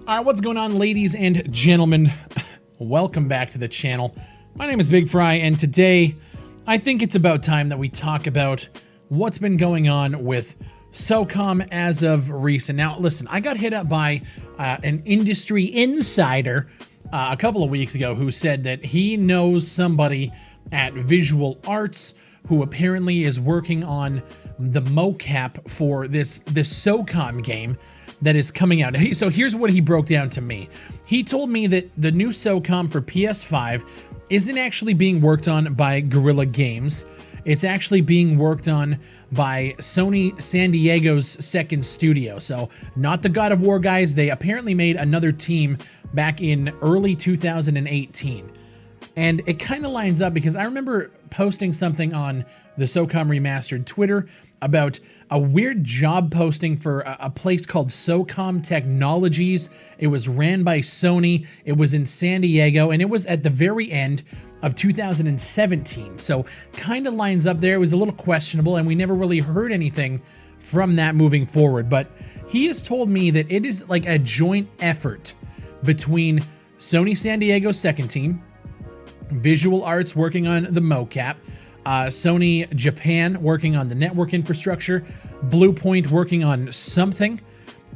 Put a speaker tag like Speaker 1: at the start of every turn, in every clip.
Speaker 1: All right, what's going on, ladies and gentlemen? Welcome back to the channel. My name is Big Fry, and today I think it's about time that we talk about what's been going on with SOCOM as of recent. Now, listen, I got hit up by an industry insider a couple of weeks ago who said that he knows somebody at Visual Arts who apparently is working on the mocap for this SOCOM game that is coming out. So here's what he broke down to me. He told me that the new SOCOM for PS5 isn't actually being worked on by Guerrilla Games. It's actually being worked on by Sony San Diego's second studio. So not the God of War guys. They apparently made another team back in early 2018. And it kind of lines up because I remember posting something on the SOCOM Remastered Twitter about a weird job posting for a place called SOCOM Technologies. It was ran by Sony. It was in San Diego, and it was at the very end of 2017. So kind of lines up there. It was a little questionable, and we never really heard anything from that moving forward. But he has told me that it is like a joint effort between Sony San Diego's second team, Visual Arts working on the mocap, Sony Japan working on the network infrastructure, Blue Point working on something,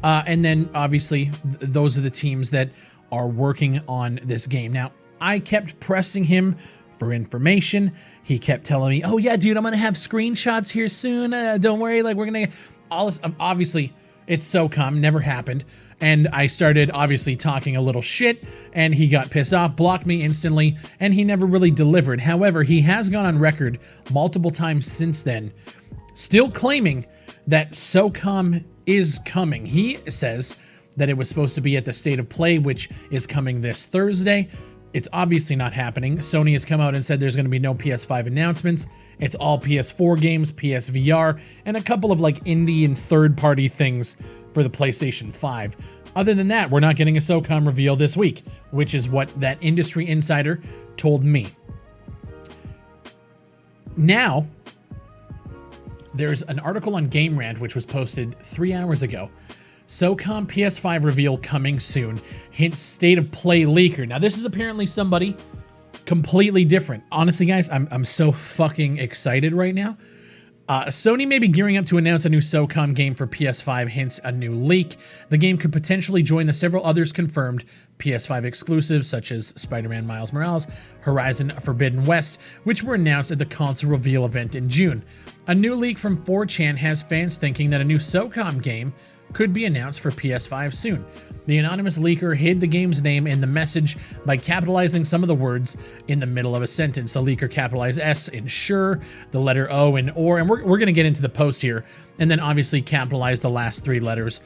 Speaker 1: and then obviously those are the teams that are working on this game. Now, I kept pressing him for information. He kept telling me, oh yeah, dude, I'm gonna have screenshots here soon. Don't worry, like we're gonna all this. Obviously, it's SOCOM, never happened. And I started obviously talking a little shit, and he got pissed off, blocked me instantly, and he never really delivered. However, he has gone on record multiple times since then, still claiming that SOCOM is coming. He says that it was supposed to be at the State of Play, which is coming this Thursday. It's obviously not happening. Sony has come out and said there's going to be no PS5 announcements. It's all PS4 games, PSVR, and a couple of like indie and third-party things for the PlayStation 5. Other than that, we're not getting a SOCOM reveal this week, which is what that industry insider told me. Now, there's an article on Game Rant which was posted 3 hours ago. SOCOM PS5 reveal coming soon. Hint State of Play leaker. Now, this is apparently somebody completely different. Honestly, guys, I'm so fucking excited right now. Sony may be gearing up to announce a new SOCOM game for PS5, hence a new leak. The game could potentially join the several others confirmed PS5 exclusives, such as Spider-Man Miles Morales, Horizon Forbidden West, which were announced at the console reveal event in June. A new leak from 4chan has fans thinking that a new SOCOM game could be announced for PS5 soon. The anonymous leaker hid the game's name in the message by capitalizing some of the words in the middle of a sentence. The leaker capitalized S in sure, the letter O in or, and we're going to get into the post here, and then obviously capitalize the last 3 letters.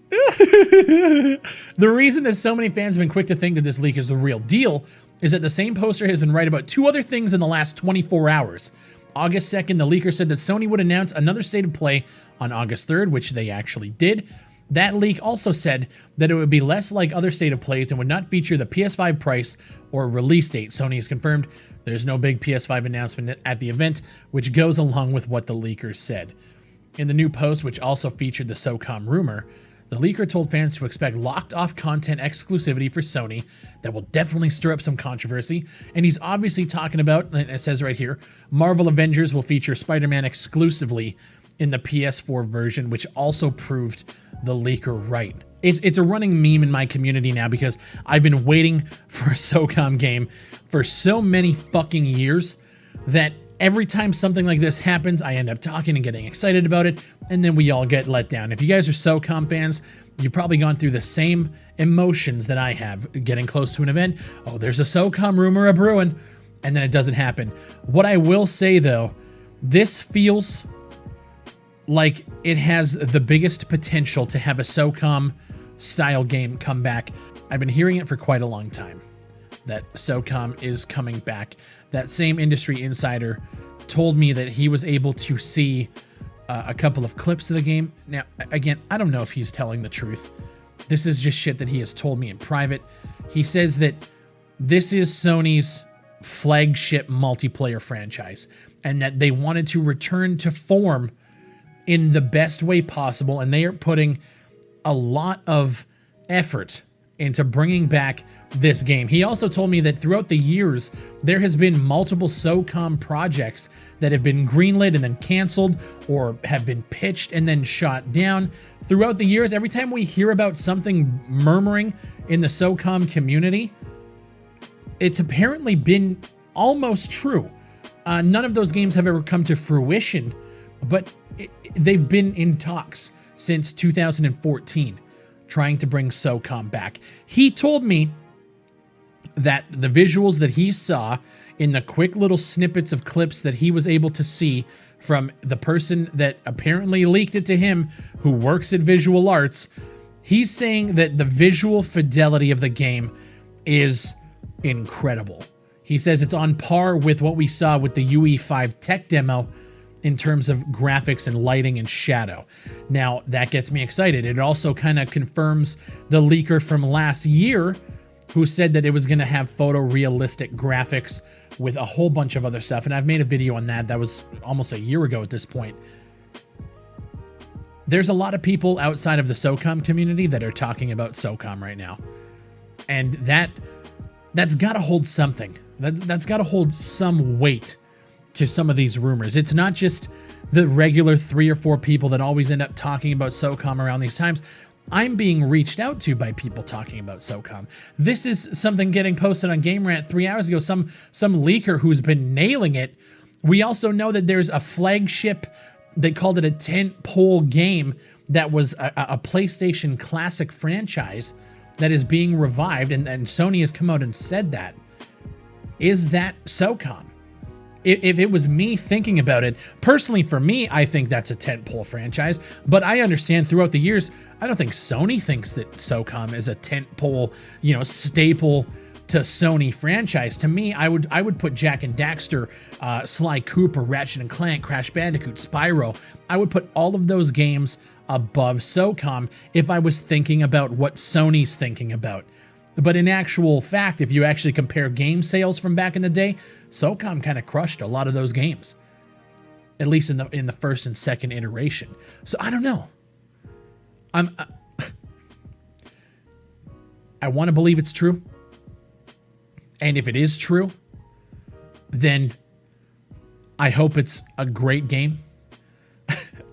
Speaker 1: The reason that so many fans have been quick to think that this leak is the real deal is that the same poster has been right about 2 other things in the last 24 hours. August 2nd, the leaker said that Sony would announce another State of Play on August 3rd, which they actually did. That leak also said that it would be less like other State of Plays and would not feature the PS5 price or release date. Sony has confirmed there's no big PS5 announcement at the event, which goes along with what the leaker said. In the new post, which also featured the SOCOM rumor, the leaker told fans to expect locked-off content exclusivity for Sony that will definitely stir up some controversy, and he's obviously talking about, and it says right here, Marvel Avengers will feature Spider-Man exclusively in the PS4 version, which also proved the leaker right. It's a running meme in my community now because I've been waiting for a SOCOM game for so many fucking years that every time something like this happens, I end up talking and getting excited about it, and then we all get let down. If you guys are SOCOM fans, you've probably gone through the same emotions that I have getting close to an event. Oh, there's a SOCOM rumor a brewing, and then it doesn't happen. What I will say, though, this feels like it has the biggest potential to have a SOCOM-style game come back. I've been hearing it for quite a long time, that SOCOM is coming back. That same industry insider told me that he was able to see a couple of clips of the game. Now, again, I don't know if he's telling the truth. This is just shit that he has told me in private. He says that this is Sony's flagship multiplayer franchise and that they wanted to return to form in the best way possible, and they are putting a lot of effort into bringing back this game. He also told me that throughout the years, there has been multiple SOCOM projects that have been greenlit and then canceled, or have been pitched and then shot down. Throughout the years, every time we hear about something murmuring in the SOCOM community, it's apparently been almost true. None of those games have ever come to fruition, but they've been in talks since 2014, trying to bring SOCOM back. He told me that the visuals that he saw in the quick little snippets of clips that he was able to see from the person that apparently leaked it to him, who works at Visual Arts, he's saying that the visual fidelity of the game is incredible. He says it's on par with what we saw with the UE5 tech demo in terms of graphics and lighting and shadow. Now, that gets me excited. It also kind of confirms the leaker from last year who said that it was going to have photorealistic graphics with a whole bunch of other stuff. And I've made a video on that. That was almost a year ago at this point. There's a lot of people outside of the SOCOM community that are talking about SOCOM right now. And that's got to hold something. That's got to hold some weight to some of these rumors. It's not just the regular 3 or 4 people that always end up talking about SOCOM around these times. I'm being reached out to by people talking about SOCOM. This is something getting posted on Game Rant 3 hours ago. Some leaker who's been nailing it. We also know that there's a flagship, they called it a tentpole game, that was a PlayStation Classic franchise that is being revived, and Sony has come out and said that. Is that SOCOM? If it was me thinking about it, personally for me, I think that's a tentpole franchise, but I understand throughout the years, I don't think Sony thinks that SOCOM is a tentpole, staple to Sony franchise. To me, I would put Jak and Daxter, Sly Cooper, Ratchet and Clank, Crash Bandicoot, Spyro. I would put all of those games above SOCOM if I was thinking about what Sony's thinking about. But in actual fact, if you actually compare game sales from back in the day, SOCOM kind of crushed a lot of those games, at least in the first and second iteration. So I don't know. I want to believe it's true, and if it is true, then I hope it's a great game.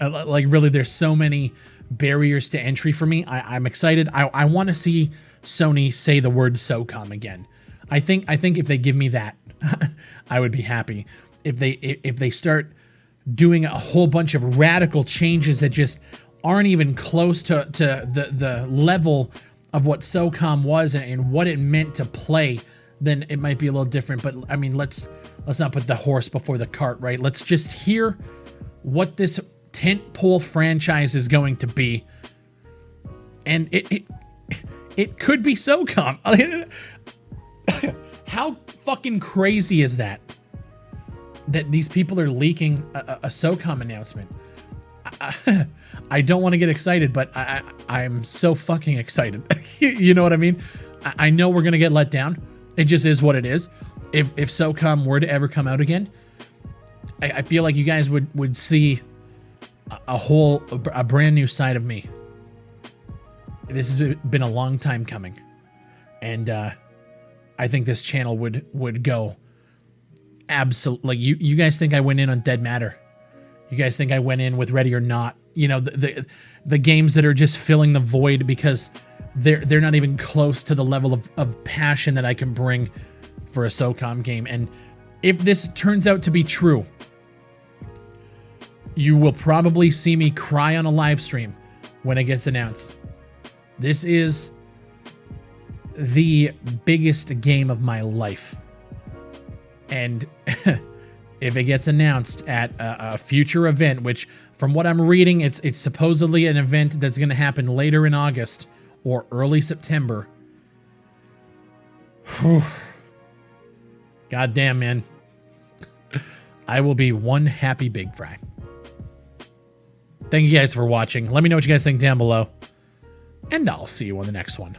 Speaker 1: Like, really, there's so many barriers to entry for me. I'm excited. I want to see Sony say the word SOCOM again. I think if they give me that, I would be happy. If they start doing a whole bunch of radical changes that just aren't even close to the level of what SOCOM was and what it meant to play, then it might be a little different. But I mean, let's not put the horse before the cart, right? Let's just hear what this tentpole franchise is going to be, and it could be SOCOM. How fucking crazy is that these people are leaking a SOCOM announcement? I don't want to get excited, but I'm so fucking excited. You know what I mean? I know we're going to get let down. It just is what it is. If SOCOM were to ever come out again, I feel like you guys would see a brand new side of me. This has been a long time coming, and I think this channel would go absolutely. Like, you guys think I went in on Dead Matter? You guys think I went in with Ready or Not? The games that are just filling the void because they're not even close to the level of passion that I can bring for a SOCOM game. And if this turns out to be true, you will probably see me cry on a live stream when it gets announced. This is the biggest game of my life. And if it gets announced at a future event, which from what I'm reading, it's supposedly an event that's going to happen later in August or early September. God damn, man. I will be one happy Big Fry. Thank you guys for watching. Let me know what you guys think down below, and I'll see you on the next one.